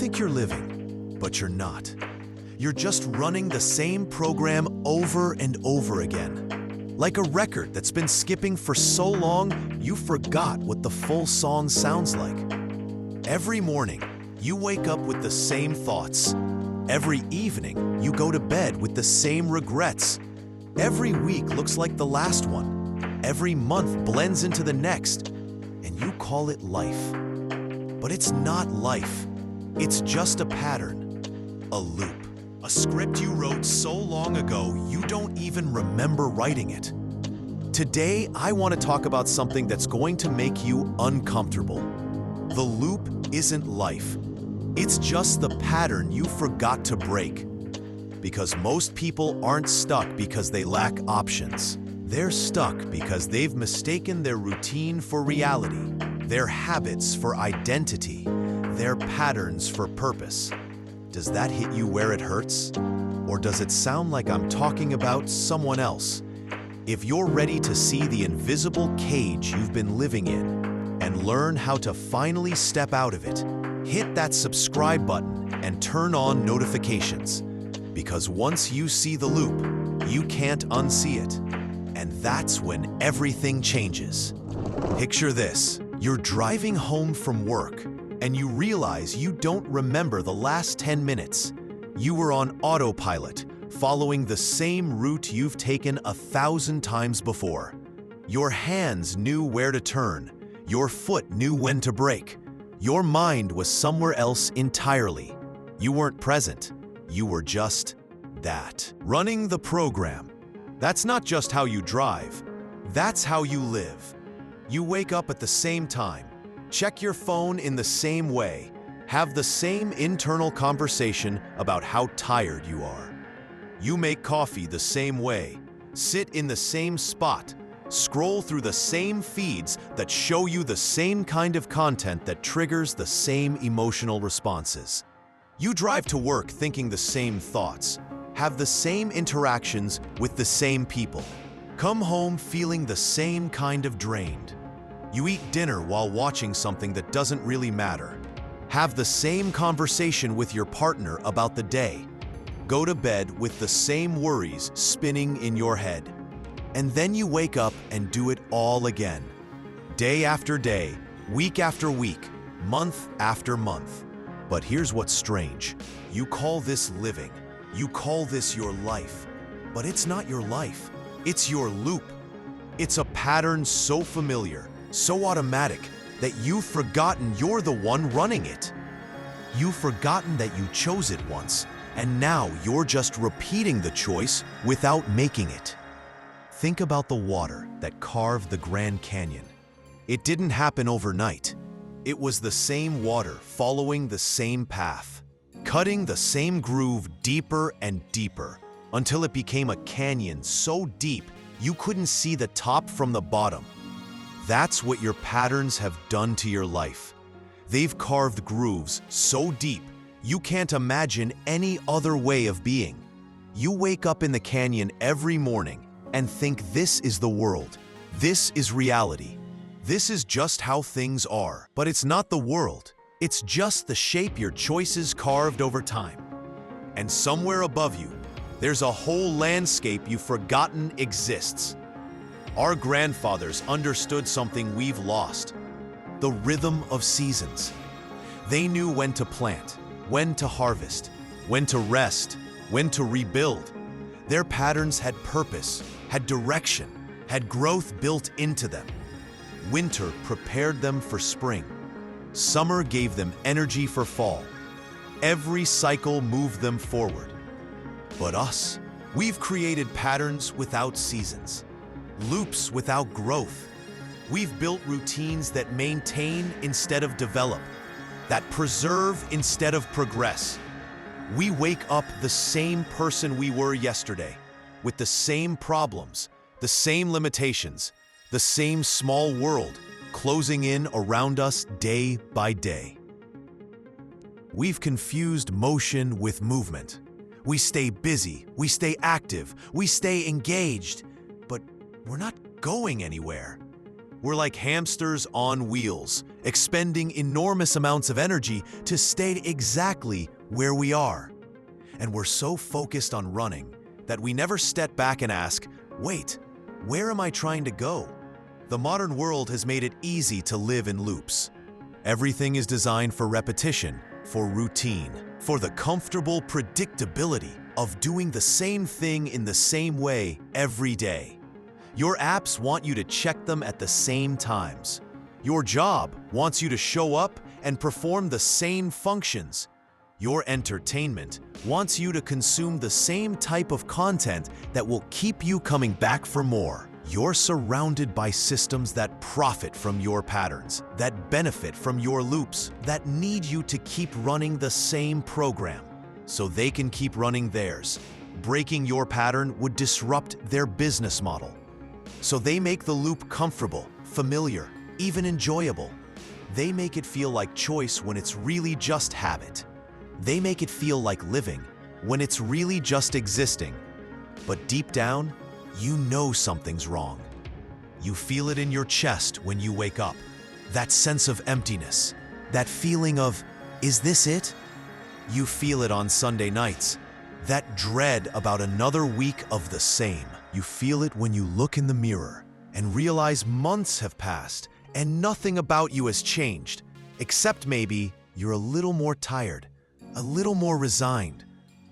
think you're living, but you're not. You're just running the same program over and over again. Like a record that's been skipping for so long, you forgot what the full song sounds like. Every morning, you wake up with the same thoughts. Every evening, you go to bed with the same regrets. Every week looks like the last one. Every month blends into the next, and you call it life. But it's not life. It's just a pattern, a loop, a script you wrote so long ago you don't even remember writing it. Today, I want to talk about something that's going to make you uncomfortable. The loop isn't life. It's just the pattern you forgot to break. Because most people aren't stuck because they lack options. They're stuck because they've mistaken their routine for reality, their habits for identity, their patterns for purpose. Does that hit you where it hurts? Or does it sound like I'm talking about someone else? If you're ready to see the invisible cage you've been living in and learn how to finally step out of it, hit that subscribe button and turn on notifications. Because once you see the loop, you can't unsee it. And that's when everything changes. Picture this. You're driving home from work, and you realize you don't remember the last 10 minutes. You were on autopilot, following the same route you've taken 1,000 times before. Your hands knew where to turn. Your foot knew when to brake. Your mind was somewhere else entirely. You weren't present. You were just that. Running the program. That's not just how you drive. That's how you live. You wake up at the same time, check your phone in the same way, have the same internal conversation about how tired you are. You make coffee the same way, sit in the same spot, scroll through the same feeds that show you the same kind of content that triggers the same emotional responses. You drive to work thinking the same thoughts, have the same interactions with the same people, come home feeling the same kind of drained. You eat dinner while watching something that doesn't really matter, have the same conversation with your partner about the day, go to bed with the same worries spinning in your head. And then you wake up and do it all again. Day after day, week after week, month after month. But here's what's strange. You call this living. You call this your life. But it's not your life. It's your loop. It's a pattern so familiar, so automatic, that you've forgotten you're the one running it. You've forgotten that you chose it once, and now you're just repeating the choice without making it. Think about the water that carved the Grand Canyon. It didn't happen overnight. It was the same water following the same path, cutting the same groove deeper and deeper until it became a canyon so deep you couldn't see the top from the bottom. That's what your patterns have done to your life. They've carved grooves so deep you can't imagine any other way of being. You wake up in the canyon every morning and think this is the world. This is reality. This is just how things are. But it's not the world. It's just the shape your choices carved over time. And somewhere above you, there's a whole landscape you've forgotten exists. Our grandfathers understood something we've lost: the rhythm of seasons. They knew when to plant, when to harvest, when to rest, when to rebuild. Their patterns had purpose, had direction, had growth built into them. Winter prepared them for spring. Summer gave them energy for fall. Every cycle moved them forward. But us, we've created patterns without seasons, loops without growth. We've built routines that maintain instead of develop, that preserve instead of progress. We wake up the same person we were yesterday, with the same problems, the same limitations, the same small world closing in around us day by day. We've confused motion with movement. We stay busy, we stay active, we stay engaged, but we're not going anywhere. We're like hamsters on wheels, expending enormous amounts of energy to stay exactly where we are. And we're so focused on running that we never step back and ask, wait, where am I trying to go? The modern world has made it easy to live in loops. Everything is designed for repetition, for routine, for the comfortable predictability of doing the same thing in the same way every day. Your apps want you to check them at the same times. Your job wants you to show up and perform the same functions. Your entertainment wants you to consume the same type of content that will keep you coming back for more. You're surrounded by systems that profit from your patterns, that benefit from your loops, that need you to keep running the same program so they can keep running theirs. Breaking your pattern would disrupt their business model. So they make the loop comfortable, familiar, even enjoyable. They make it feel like choice when it's really just habit. They make it feel like living when it's really just existing. But deep down, you know something's wrong. You feel it in your chest when you wake up. That sense of emptiness, that feeling of, is this it? You feel it on Sunday nights. That dread about another week of the same. You feel it when you look in the mirror and realize months have passed and nothing about you has changed, except maybe you're a little more tired, a little more resigned,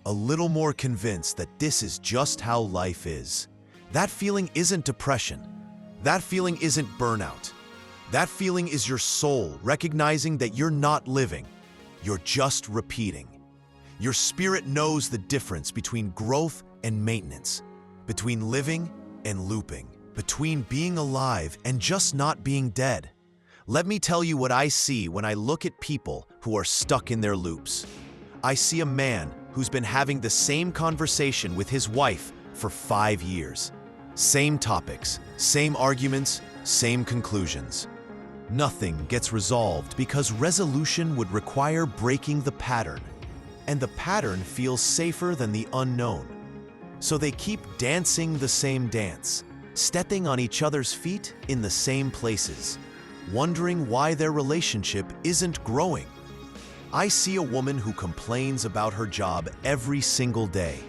a little more convinced that this is just how life is. That feeling isn't depression. That feeling isn't burnout. That feeling is your soul recognizing that you're not living. You're just repeating. Your spirit knows the difference between growth and maintenance, between living and looping, between being alive and just not being dead. Let me tell you what I see when I look at people who are stuck in their loops. I see a man who's been having the same conversation with his wife for 5 years. Same topics, same arguments, same conclusions. Nothing gets resolved because resolution would require breaking the pattern, and the pattern feels safer than the unknown. So they keep dancing the same dance, stepping on each other's feet in the same places, wondering why their relationship isn't growing. I see a woman who complains about her job every single day,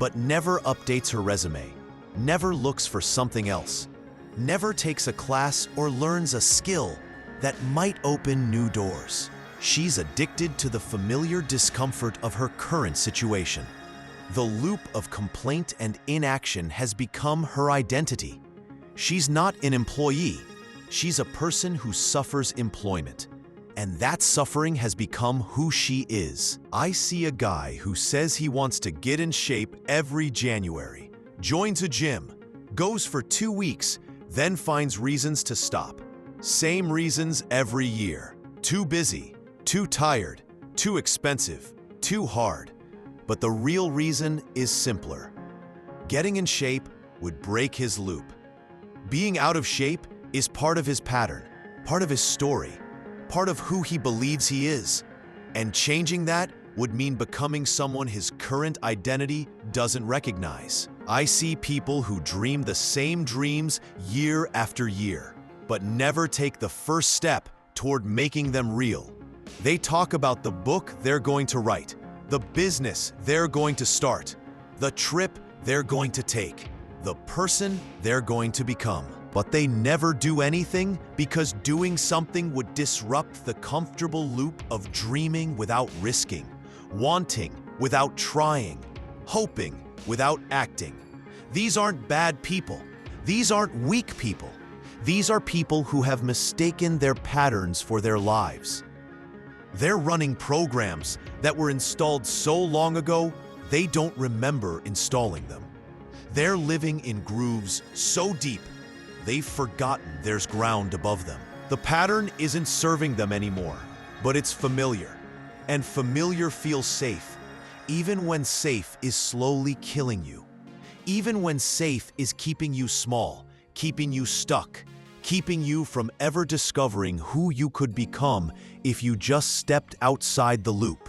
but never updates her resume, never looks for something else, never takes a class or learns a skill that might open new doors. She's addicted to the familiar discomfort of her current situation. The loop of complaint and inaction has become her identity. She's not an employee. She's a person who suffers employment. And that suffering has become who she is. I see a guy who says he wants to get in shape every January, joins a gym, goes for 2 weeks, then finds reasons to stop. Same reasons every year. Too busy, too tired, too expensive, too hard. But the real reason is simpler. Getting in shape would break his loop. Being out of shape is part of his pattern, part of his story, part of who he believes he is. And changing that would mean becoming someone his current identity doesn't recognize. I see people who dream the same dreams year after year, but never take the first step toward making them real. They talk about the book they're going to write, the business they're going to start, the trip they're going to take, the person they're going to become. But they never do anything because doing something would disrupt the comfortable loop of dreaming without risking, wanting without trying, hoping without acting. These aren't bad people. These aren't weak people. These are people who have mistaken their patterns for their lives. They're running programs that were installed so long ago, they don't remember installing them. They're living in grooves so deep, they've forgotten there's ground above them. The pattern isn't serving them anymore, but it's familiar. And familiar feels safe, even when safe is slowly killing you. Even when safe is keeping you small, keeping you stuck, keeping you from ever discovering who you could become if you just stepped outside the loop.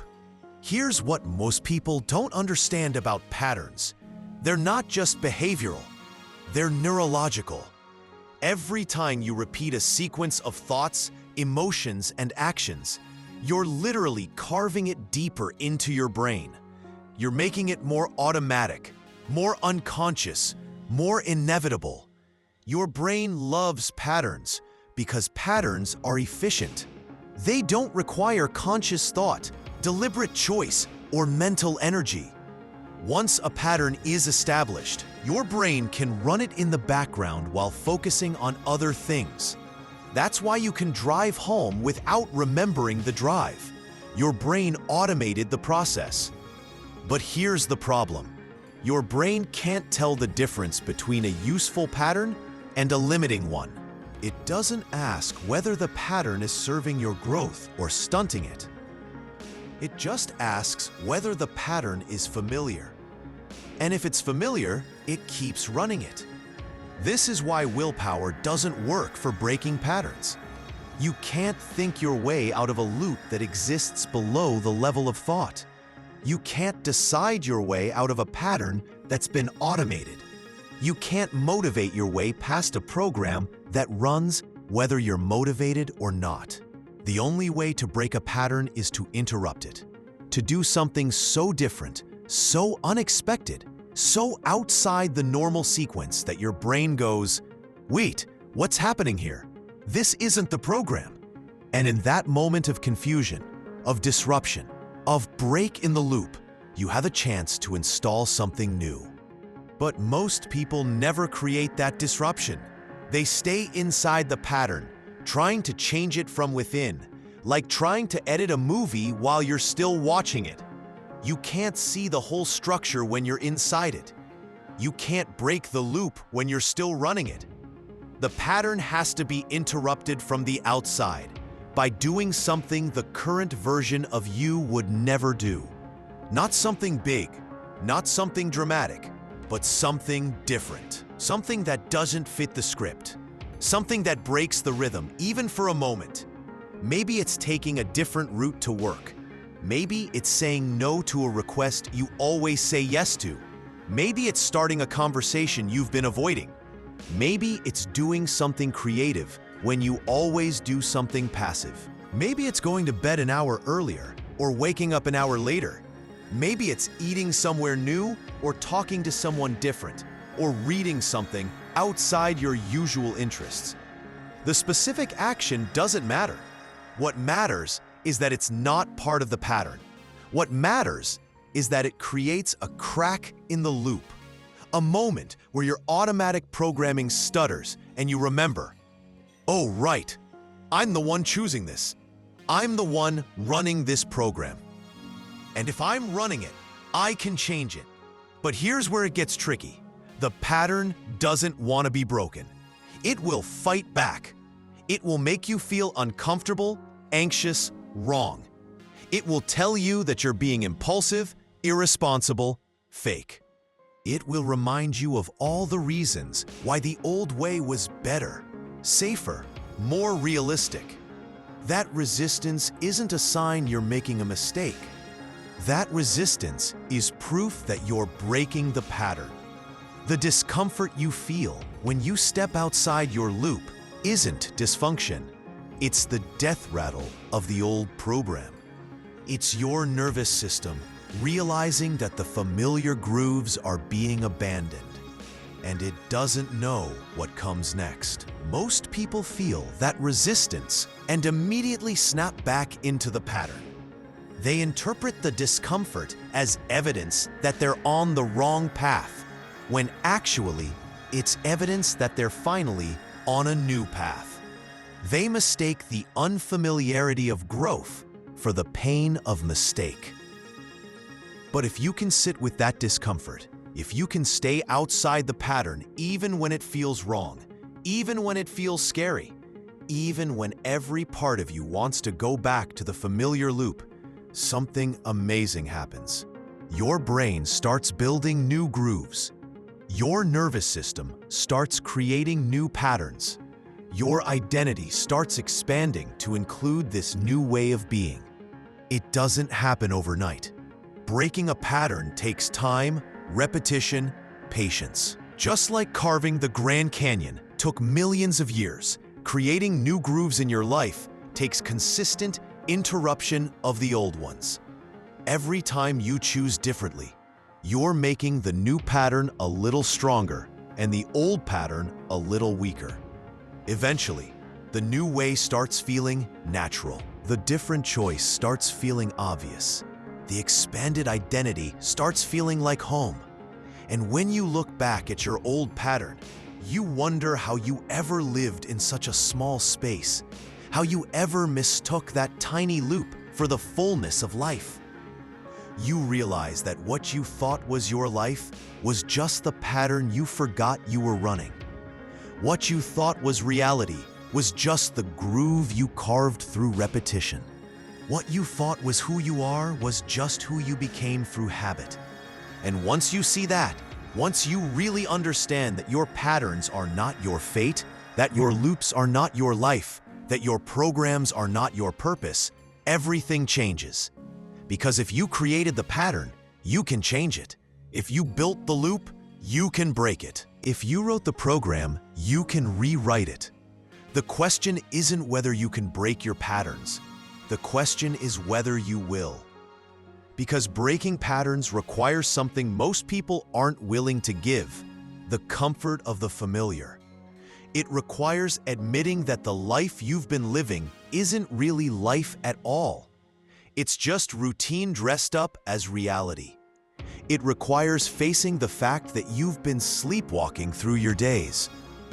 Here's what most people don't understand about patterns. They're not just behavioral, they're neurological. Every time you repeat a sequence of thoughts, emotions, and actions, you're literally carving it deeper into your brain. You're making it more automatic, more unconscious, more inevitable. Your brain loves patterns because patterns are efficient. They don't require conscious thought, deliberate choice, or mental energy. Once a pattern is established, your brain can run it in the background while focusing on other things. That's why you can drive home without remembering the drive. Your brain automated the process. But here's the problem. Your brain can't tell the difference between a useful pattern and a limiting one. It doesn't ask whether the pattern is serving your growth or stunting it. It just asks whether the pattern is familiar. And if it's familiar, it keeps running it. This is why willpower doesn't work for breaking patterns. You can't think your way out of a loop that exists below the level of thought. You can't decide your way out of a pattern that's been automated. You can't motivate your way past a program that runs whether you're motivated or not. The only way to break a pattern is to interrupt it, to do something so different, so unexpected, so outside the normal sequence that your brain goes, "Wait, what's happening here? This isn't the program." And in that moment of confusion, of disruption, of break in the loop, you have a chance to install something new. But most people never create that disruption. They stay inside the pattern, trying to change it from within, like trying to edit a movie while you're still watching it. You can't see the whole structure when you're inside it. You can't break the loop when you're still running it. The pattern has to be interrupted from the outside by doing something the current version of you would never do. Not something big, not something dramatic, but something different. Something that doesn't fit the script. Something that breaks the rhythm, even for a moment. Maybe it's taking a different route to work. Maybe it's saying no to a request you always say yes to. Maybe it's starting a conversation you've been avoiding. Maybe it's doing something creative when you always do something passive. Maybe it's going to bed an hour earlier or waking up an hour later. Maybe it's eating somewhere new or talking to someone different or reading something outside your usual interests. The specific action doesn't matter. What matters is that it's not part of the pattern. What matters is that it creates a crack in the loop, a moment where your automatic programming stutters and you remember, "Oh, right, I'm the one choosing this. I'm the one running this program. And if I'm running it, I can change it." But here's where it gets tricky. The pattern doesn't want to be broken. It will fight back. It will make you feel uncomfortable, anxious, wrong. It will tell you that you're being impulsive, irresponsible, fake. It will remind you of all the reasons why the old way was better, safer, more realistic. That resistance isn't a sign you're making a mistake. That resistance is proof that you're breaking the pattern. The discomfort you feel when you step outside your loop isn't dysfunction. It's the death rattle of the old program. It's your nervous system realizing that the familiar grooves are being abandoned, and it doesn't know what comes next. Most people feel that resistance and immediately snap back into the pattern. They interpret the discomfort as evidence that they're on the wrong path, when actually it's evidence that they're finally on a new path. They mistake the unfamiliarity of growth for the pain of mistake. But if you can sit with that discomfort, if you can stay outside the pattern even when it feels wrong, even when it feels scary, even when every part of you wants to go back to the familiar loop, something amazing happens. Your brain starts building new grooves. Your nervous system starts creating new patterns. Your identity starts expanding to include this new way of being. It doesn't happen overnight. Breaking a pattern takes time, repetition, patience. Just like carving the Grand Canyon took millions of years. Creating new grooves in your life takes consistent interruption of the old ones. Every time you choose differently, you're making the new pattern a little stronger and the old pattern a little weaker. Eventually, the new way starts feeling natural. The different choice starts feeling obvious. The expanded identity starts feeling like home. And when you look back at your old pattern, you wonder how you ever lived in such a small space, how you ever mistook that tiny loop for the fullness of life. You realize that what you thought was your life was just the pattern you forgot you were running. What you thought was reality was just the groove you carved through repetition. What you thought was who you are was just who you became through habit. And once you see that, once you really understand that your patterns are not your fate, that your loops are not your life, that your programs are not your purpose, everything changes. Because if you created the pattern, you can change it. If you built the loop, you can break it. If you wrote the program, you can rewrite it. The question isn't whether you can break your patterns. The question is whether you will. Because breaking patterns requires something most people aren't willing to give: the comfort of the familiar. It requires admitting that the life you've been living isn't really life at all. It's just routine dressed up as reality. It requires facing the fact that you've been sleepwalking through your days,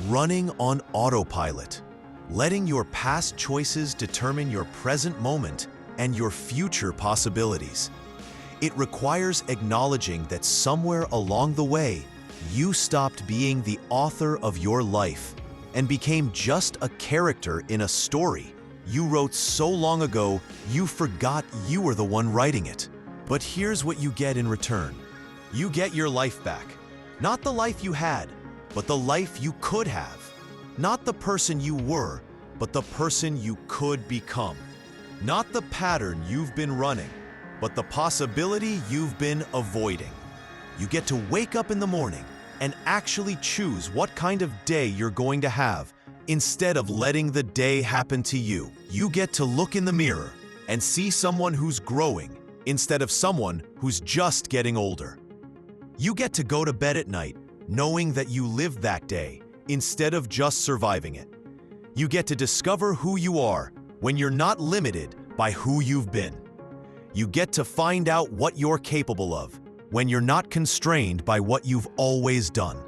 running on autopilot, letting your past choices determine your present moment and your future possibilities. It requires acknowledging that somewhere along the way, you stopped being the author of your life and became just a character in a story you wrote so long ago you forgot you were the one writing it. But here's what you get in return. You get your life back. Not the life you had, but the life you could have. Not the person you were, but the person you could become. Not the pattern you've been running, but the possibility you've been avoiding. You get to wake up in the morning and actually choose what kind of day you're going to have instead of letting the day happen to you. You get to look in the mirror and see someone who's growing instead of someone who's just getting older. You get to go to bed at night knowing that you lived that day instead of just surviving it. You get to discover who you are when you're not limited by who you've been. You get to find out what you're capable of when you're not constrained by what you've always done.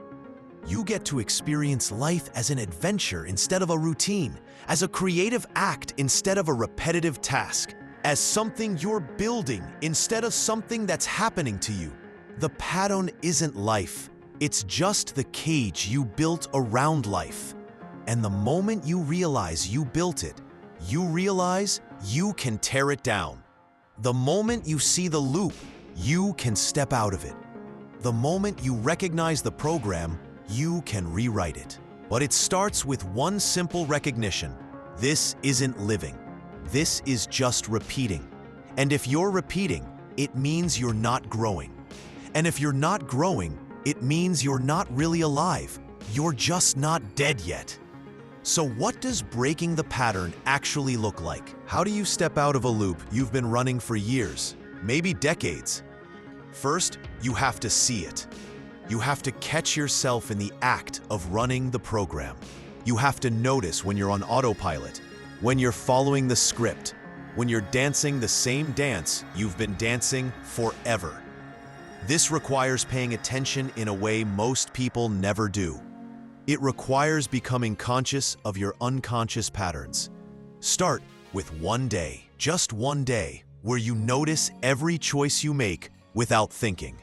You get to experience life as an adventure instead of a routine, as a creative act instead of a repetitive task, as something you're building instead of something that's happening to you. The pattern isn't life. It's just the cage you built around life. And the moment you realize you built it, you realize you can tear it down. The moment you see the loop, you can step out of it. The moment you recognize the program, you can rewrite it. But it starts with one simple recognition. This isn't living. This is just repeating. And if you're repeating, it means you're not growing. And if you're not growing, it means you're not really alive. You're just not dead yet. So what does breaking the pattern actually look like? How do you step out of a loop you've been running for years, maybe decades? First, you have to see it. You have to catch yourself in the act of running the program. You have to notice when you're on autopilot, when you're following the script, when you're dancing the same dance you've been dancing forever. This requires paying attention in a way most people never do. It requires becoming conscious of your unconscious patterns. Start with one day, just one day, where you notice every choice you make without thinking.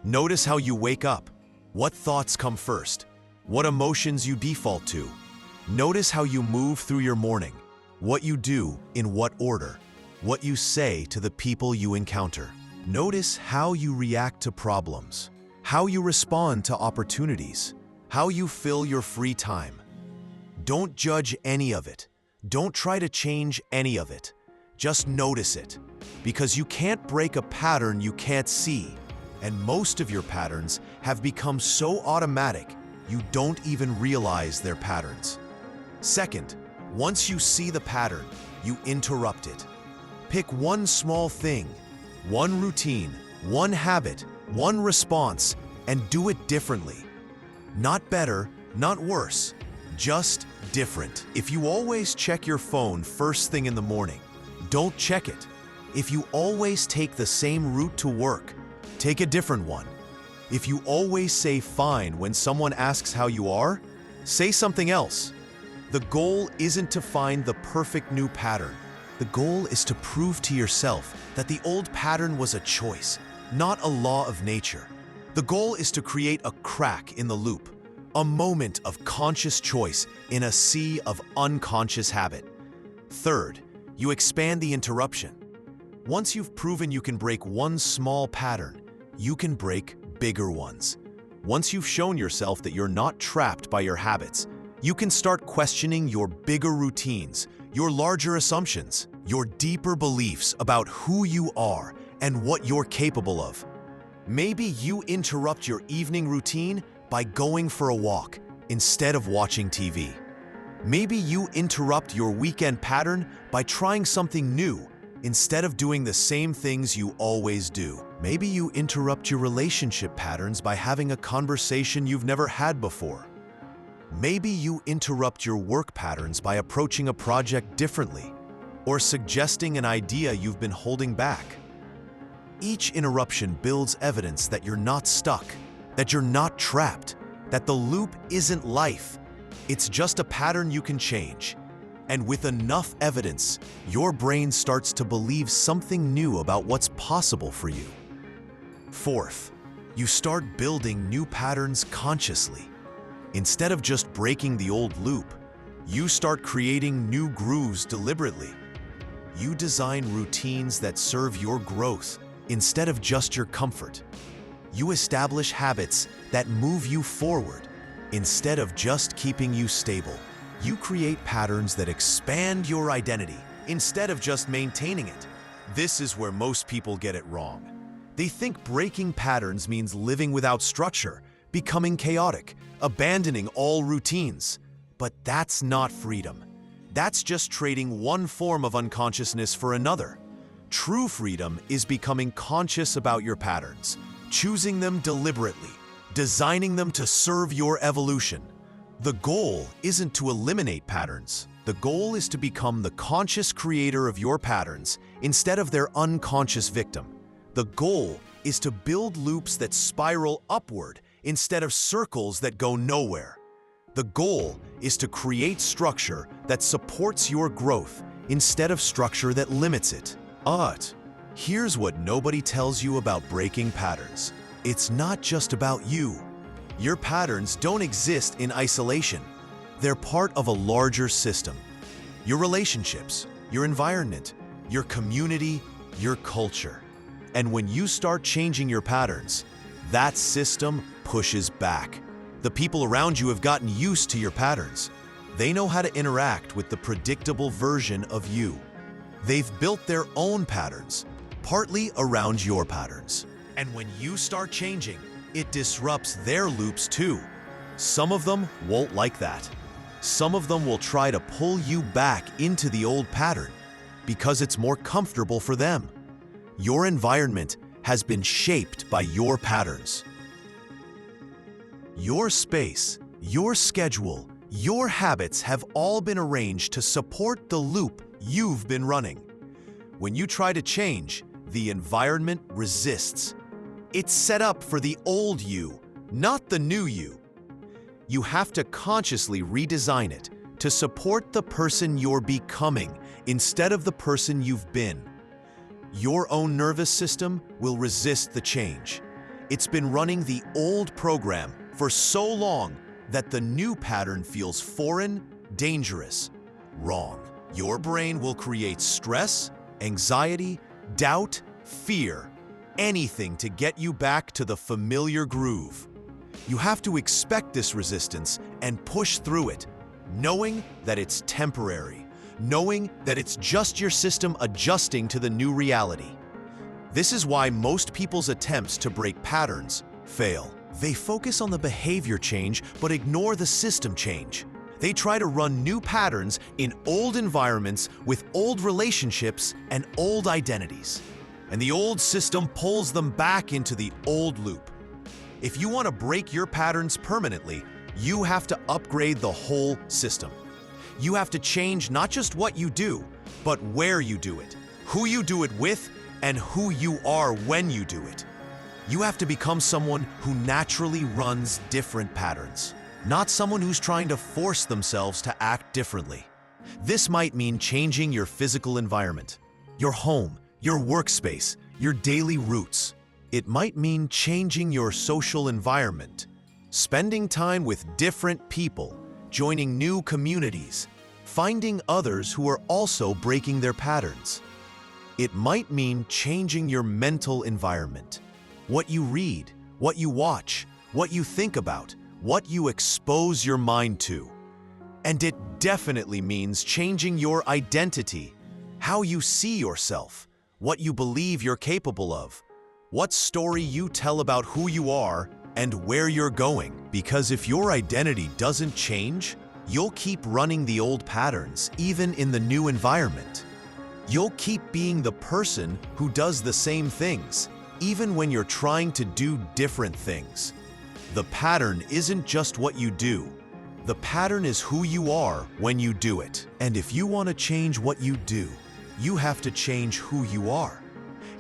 Notice how you wake up, what thoughts come first, what emotions you default to. Notice how you move through your morning, what you do in what order, what you say to the people you encounter. Notice how you react to problems, how you respond to opportunities, how you fill your free time. Don't judge any of it. Don't try to change any of it. Just notice it, because you can't break a pattern you can't see. And most of your patterns have become so automatic you don't even realize they're patterns. Second, once you see the pattern, you interrupt it. Pick one small thing, one routine, one habit, one response, and do it differently. Not better, not worse, just different. If you always check your phone first thing in the morning, don't check it. If you always take the same route to work, take a different one. If you always say fine when someone asks how you are, say something else. The goal isn't to find the perfect new pattern. The goal is to prove to yourself that the old pattern was a choice, not a law of nature. The goal is to create a crack in the loop, a moment of conscious choice in a sea of unconscious habit. Third, you expand the interruption. Once you've proven you can break one small pattern, you can break bigger ones. Once you've shown yourself that you're not trapped by your habits, you can start questioning your bigger routines, your larger assumptions, your deeper beliefs about who you are and what you're capable of. Maybe you interrupt your evening routine by going for a walk instead of watching TV. Maybe you interrupt your weekend pattern by trying something new instead of doing the same things you always do. Maybe you interrupt your relationship patterns by having a conversation you've never had before. Maybe you interrupt your work patterns by approaching a project differently or suggesting an idea you've been holding back. Each interruption builds evidence that you're not stuck, that you're not trapped, that the loop isn't life. It's just a pattern you can change. And with enough evidence, your brain starts to believe something new about what's possible for you. Fourth, you start building new patterns consciously. Instead of just breaking the old loop, you start creating new grooves deliberately. You design routines that serve your growth instead of just your comfort. You establish habits that move you forward instead of just keeping you stable. You create patterns that expand your identity instead of just maintaining it. This is where most people get it wrong. They think breaking patterns means living without structure, becoming chaotic, abandoning all routines. But that's not freedom. That's just trading one form of unconsciousness for another. True freedom is becoming conscious about your patterns, choosing them deliberately, designing them to serve your evolution. The goal isn't to eliminate patterns. The goal is to become the conscious creator of your patterns instead of their unconscious victim. The goal is to build loops that spiral upward instead of circles that go nowhere. The goal is to create structure that supports your growth instead of structure that limits it. But here's what nobody tells you about breaking patterns. It's not just about you. Your patterns don't exist in isolation. They're part of a larger system. Your relationships, your environment, your community, your culture. And when you start changing your patterns, that system pushes back. The people around you have gotten used to your patterns. They know how to interact with the predictable version of you. They've built their own patterns, partly around your patterns. And when you start changing, it disrupts their loops too. Some of them won't like that. Some of them will try to pull you back into the old pattern because it's more comfortable for them. Your environment has been shaped by your patterns. Your space, your schedule, your habits have all been arranged to support the loop you've been running. When you try to change, the environment resists. It's set up for the old you, not the new you. You have to consciously redesign it to support the person you're becoming instead of the person you've been. Your own nervous system will resist the change. It's been running the old program for so long that the new pattern feels foreign, dangerous, wrong. Your brain will create stress, anxiety, doubt, fear, anything to get you back to the familiar groove. You have to expect this resistance and push through it, knowing that it's temporary, knowing that it's just your system adjusting to the new reality. This is why most people's attempts to break patterns fail. They focus on the behavior change but ignore the system change. They try to run new patterns in old environments with old relationships and old identities. And the old system pulls them back into the old loop. If you want to break your patterns permanently, you have to upgrade the whole system. You have to change not just what you do, but where you do it, who you do it with, and who you are when you do it. You have to become someone who naturally runs different patterns, not someone who's trying to force themselves to act differently. This might mean changing your physical environment, your home, your workspace, your daily routes. It might mean changing your social environment, spending time with different people, joining new communities, finding others who are also breaking their patterns. It might mean changing your mental environment, what you read, what you watch, what you think about, what you expose your mind to. And it definitely means changing your identity, how you see yourself, what you believe you're capable of, what story you tell about who you are and where you're going. Because if your identity doesn't change, you'll keep running the old patterns even in the new environment. You'll keep being the person who does the same things, even when you're trying to do different things. The pattern isn't just what you do. The pattern is who you are when you do it. And if you want to change what you do, you have to change who you are.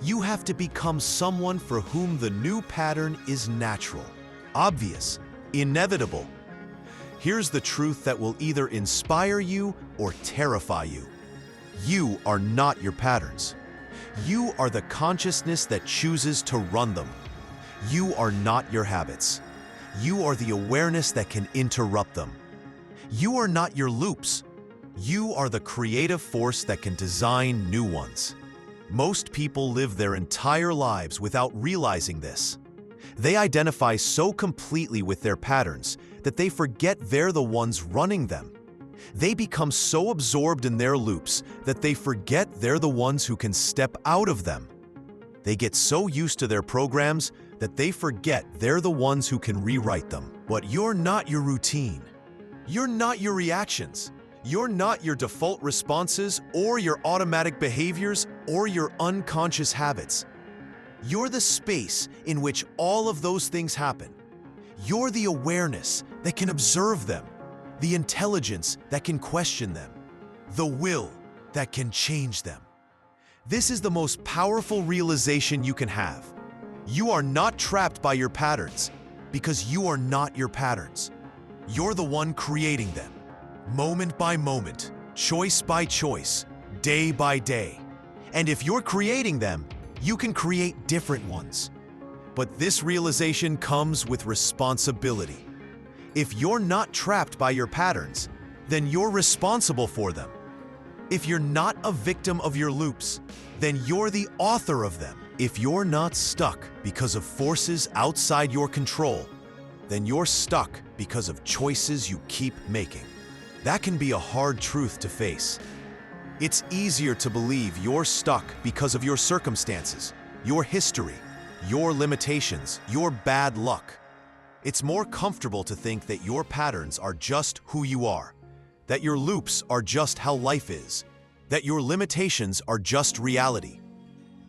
You have to become someone for whom the new pattern is natural, obvious, inevitable. Here's the truth that will either inspire you or terrify you. You are not your patterns. You are the consciousness that chooses to run them. You are not your habits. You are the awareness that can interrupt them. You are not your loops. You are the creative force that can design new ones. Most people live their entire lives without realizing this. They identify so completely with their patterns that they forget they're the ones running them. They become so absorbed in their loops that they forget they're the ones who can step out of them. They get so used to their programs that they forget they're the ones who can rewrite them. But you're not your routine. You're not your reactions. You're not your default responses or your automatic behaviors or your unconscious habits. You're the space in which all of those things happen. You're the awareness that can observe them, the intelligence that can question them, the will that can change them. This is the most powerful realization you can have. You are not trapped by your patterns because you are not your patterns. You're the one creating them, moment by moment, choice by choice, day by day. And if you're creating them, you can create different ones. But this realization comes with responsibility. If you're not trapped by your patterns, then you're responsible for them. If you're not a victim of your loops, then you're the author of them. If you're not stuck because of forces outside your control, then you're stuck because of choices you keep making. That can be a hard truth to face. It's easier to believe you're stuck because of your circumstances, your history, your limitations, your bad luck. It's more comfortable to think that your patterns are just who you are, that your loops are just how life is, that your limitations are just reality.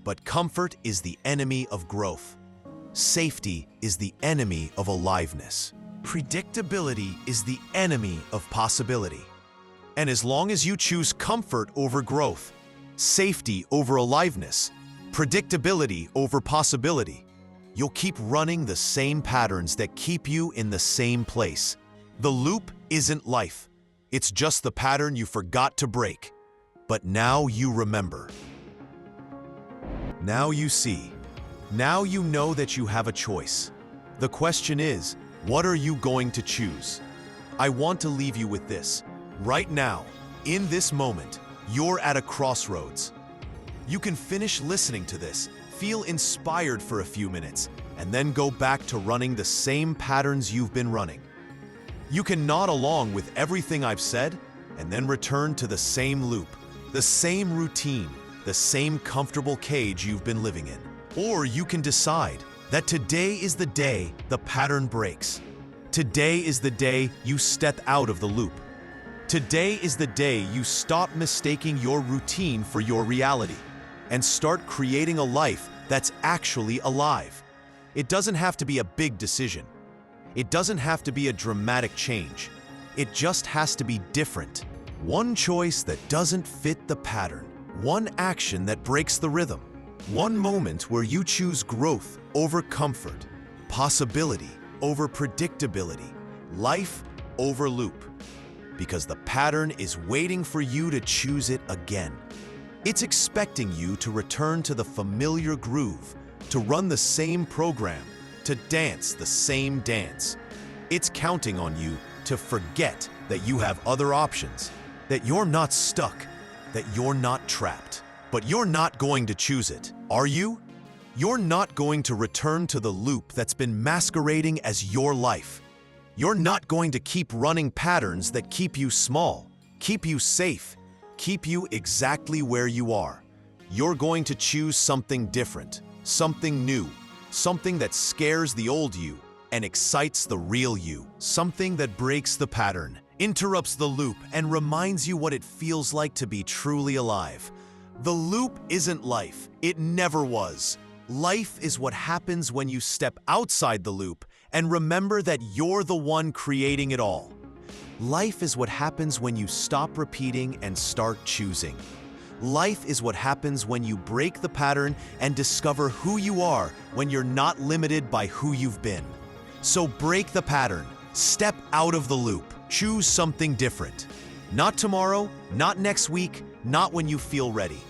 But comfort is the enemy of growth. Safety is the enemy of aliveness. Predictability is the enemy of possibility. And as long as you choose comfort over growth, safety over aliveness, predictability over possibility, you'll keep running the same patterns that keep you in the same place. The loop isn't life. It's just the pattern you forgot to break. But now you remember. Now you see. Now you know that you have a choice. The question is, what are you going to choose? I want to leave you with this. Right now, in this moment, you're at a crossroads. You can finish listening to this, feel inspired for a few minutes, and then go back to running the same patterns you've been running. You can nod along with everything I've said, and then return to the same loop, the same routine, the same comfortable cage you've been living in. Or you can decide That today is the day the pattern breaks. Today is the day you step out of the loop. Today is the day you stop mistaking your routine for your reality and start creating a life that's actually alive. It doesn't have to be a big decision. It doesn't have to be a dramatic change. It just has to be different. One choice that doesn't fit the pattern. One action that breaks the rhythm. One moment where you choose growth over comfort, possibility over predictability, life over loop. Because the pattern is waiting for you to choose it again. It's expecting you to return to the familiar groove, to run the same program, to dance the same dance. It's counting on you to forget that you have other options, that you're not stuck, that you're not trapped. But you're not going to choose it, are you? You're not going to return to the loop that's been masquerading as your life. You're not going to keep running patterns that keep you small, keep you safe, keep you exactly where you are. You're going to choose something different, something new, something that scares the old you and excites the real you, something that breaks the pattern, interrupts the loop, and reminds you what it feels like to be truly alive. The loop isn't life. It never was. Life is what happens when you step outside the loop and remember that you're the one creating it all. Life is what happens when you stop repeating and start choosing. Life is what happens when you break the pattern and discover who you are when you're not limited by who you've been. So break the pattern. Step out of the loop. Choose something different. Not tomorrow, not next week, not when you feel ready.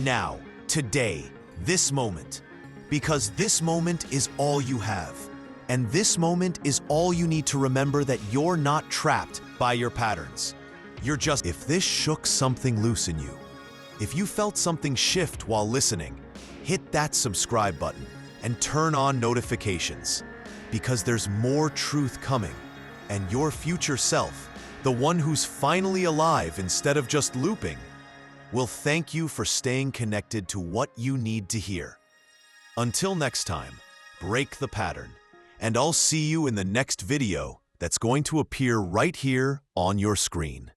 Now, today, this moment. Because this moment is all you have. And this moment is all you need to remember that you're not trapped by your patterns. You're just, if this shook something loose in you, if you felt something shift while listening, hit that subscribe button and turn on notifications. Because there's more truth coming. And your future self, the one who's finally alive instead of just looping, will thank you for staying connected to what you need to hear. Until next time, break the pattern, and I'll see you in the next video that's going to appear right here on your screen.